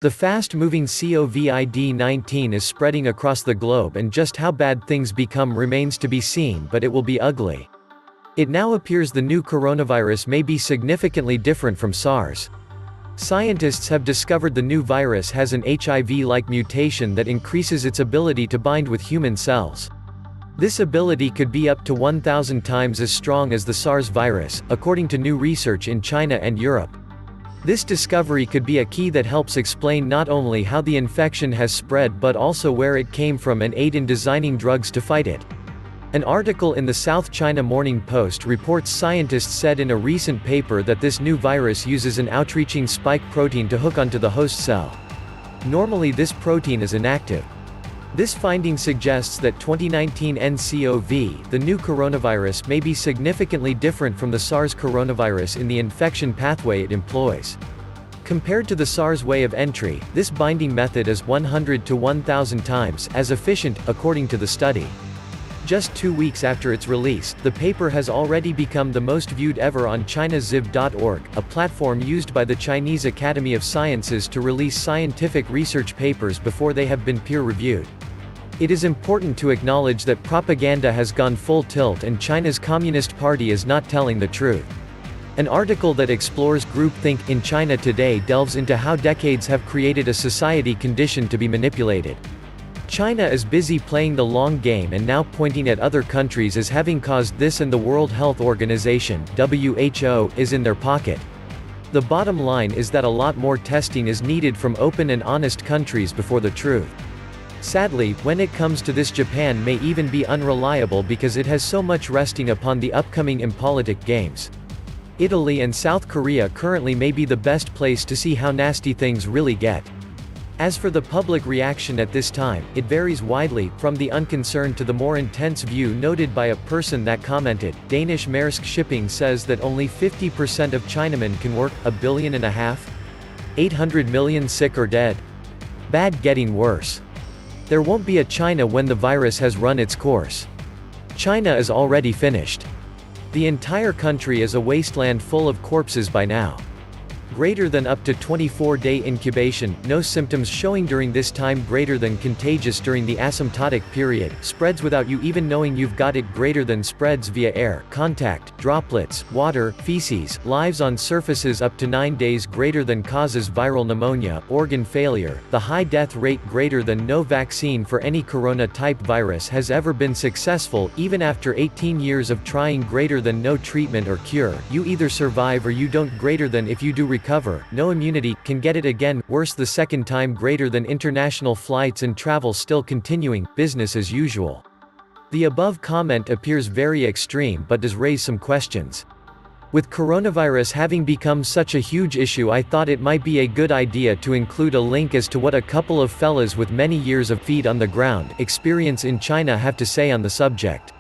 The fast-moving COVID-19 is spreading across the globe, and just how bad things become remains to be seen, but it will be ugly. It now appears the new coronavirus may be significantly different from SARS. Scientists have discovered the new virus has an HIV-like mutation that increases its ability to bind with human cells. This ability could be up to 1,000 times as strong as the SARS virus, according to new research in China and Europe. This discovery could be a key that helps explain not only how the infection has spread but also where it came from and aid in designing drugs to fight it. An article in the South China Morning Post reports scientists said in a recent paper that this new virus uses an outreaching spike protein to hook onto the host cell. Normally this protein is inactive. This finding suggests that 2019 nCoV, the new coronavirus, may be significantly different from the SARS coronavirus in the infection pathway it employs. Compared to the SARS way of entry, this binding method is 100 to 1,000 times as efficient, according to the study. Just 2 weeks after its release, the paper has already become the most viewed ever on ChinaZiv.org, a platform used by the Chinese Academy of Sciences to release scientific research papers before they have been peer-reviewed. It is important to acknowledge that propaganda has gone full tilt and China's Communist Party is not telling the truth. An article that explores groupthink in China today delves into how decades have created a society conditioned to be manipulated. China is busy playing the long game and now pointing at other countries as having caused this, and the World Health Organization (WHO) is in their pocket. The bottom line is that a lot more testing is needed from open and honest countries before the truth. Sadly, when it comes to this, Japan may even be unreliable because it has so much resting upon the upcoming impolitic games. Italy and South Korea currently may be the best place to see how nasty things really get. As for the public reaction at this time, it varies widely, from the unconcerned to the more intense view noted by a person that commented, Danish Maersk Shipping says that only 50% of Chinamen can work, 1.5 billion? 800 million sick or dead? Bad getting worse. There won't be a China when the virus has run its course. China is already finished. The entire country is a wasteland full of corpses by now. Greater than up to 24-day incubation, no symptoms showing during this time, greater than contagious during the asymptotic period, spreads without you even knowing you've got it, greater than spreads via air, contact, droplets, water, feces, lives on surfaces up to 9 days, greater than causes viral pneumonia, organ failure, the high death rate, greater than no vaccine for any corona-type virus has ever been successful, even after 18 years of trying, greater than no treatment or cure, you either survive or you don't, greater than if you do recover, no immunity, can get it again, worse the second time, greater than international flights and travel still continuing, business as usual. The above comment appears very extreme but does raise some questions. With coronavirus having become such a huge issue, I thought it might be a good idea to include a link as to what a couple of fellas with many years of feet on the ground experience in China have to say on the subject.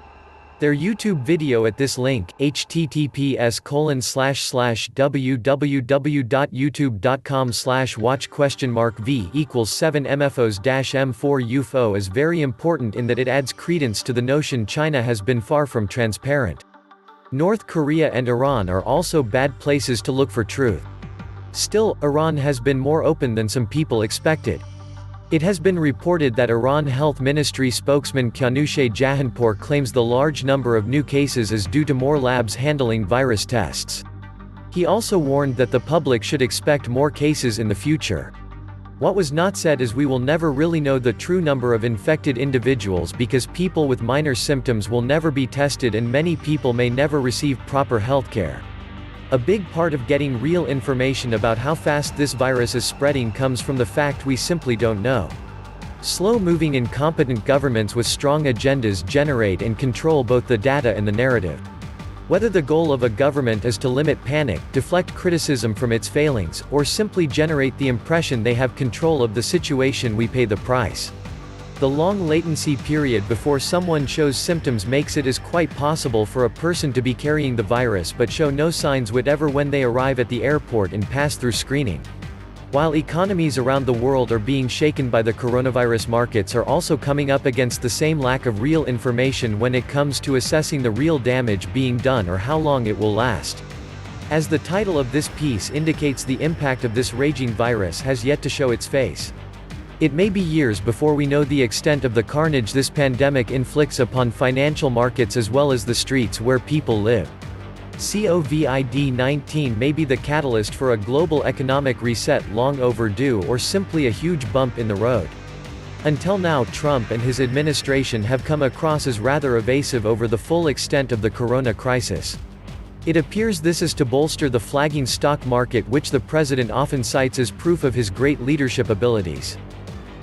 Their YouTube video at this link, https://www.youtube.com/watch?v=7mfos-m4ufo, is very important in that it adds credence to the notion China has been far from transparent. North Korea and Iran are also bad places to look for truth. Still, Iran has been more open than some people expected. It has been reported that Iran Health Ministry spokesman Kianousheh Jahanpour claims the large number of new cases is due to more labs handling virus tests. He also warned that the public should expect more cases in the future. What was not said is we will never really know the true number of infected individuals because people with minor symptoms will never be tested and many people may never receive proper health care. A big part of getting real information about how fast this virus is spreading comes from the fact we simply don't know. Slow-moving, incompetent governments with strong agendas generate and control both the data and the narrative. Whether the goal of a government is to limit panic, deflect criticism from its failings, or simply generate the impression they have control of the situation, we pay the price. The long latency period before someone shows symptoms makes it is quite possible for a person to be carrying the virus but show no signs whatever when they arrive at the airport and pass through screening. While economies around the world are being shaken by the coronavirus, markets are also coming up against the same lack of real information when it comes to assessing the real damage being done or how long it will last. As the title of this piece indicates, the impact of this raging virus has yet to show its face. It may be years before we know the extent of the carnage this pandemic inflicts upon financial markets as well as the streets where people live. COVID-19 may be the catalyst for a global economic reset long overdue, or simply a huge bump in the road. Until now, Trump and his administration have come across as rather evasive over the full extent of the corona crisis. It appears this is to bolster the flagging stock market, which the president often cites as proof of his great leadership abilities.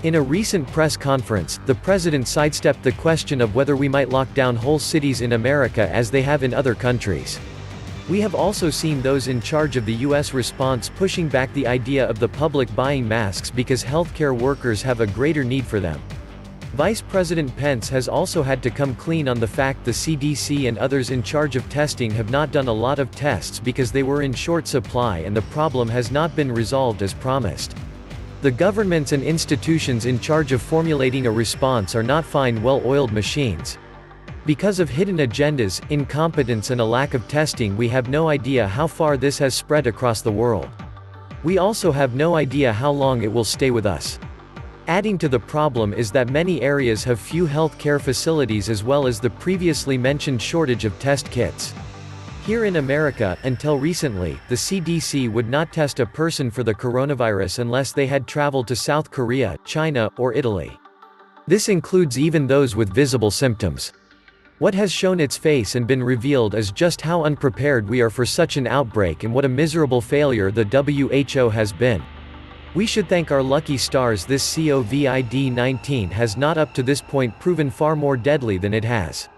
In a recent press conference, the president sidestepped the question of whether we might lock down whole cities in America as they have in other countries. We have also seen those in charge of the U.S. response pushing back the idea of the public buying masks because healthcare workers have a greater need for them. Vice President Pence has also had to come clean on the fact the CDC and others in charge of testing have not done a lot of tests because they were in short supply and the problem has not been resolved as promised. The governments and institutions in charge of formulating a response are not fine, well-oiled machines. Because of hidden agendas, incompetence and a lack of testing, we have no idea how far this has spread across the world. We also have no idea how long it will stay with us. Adding to the problem is that many areas have few health care facilities as well as the previously mentioned shortage of test kits. Here in America, until recently, the CDC would not test a person for the coronavirus unless they had traveled to South Korea, China, or Italy. This includes even those with visible symptoms. What has shown its face and been revealed is just how unprepared we are for such an outbreak and what a miserable failure the WHO has been. We should thank our lucky stars this COVID-19 has not up to this point proven far more deadly than it has.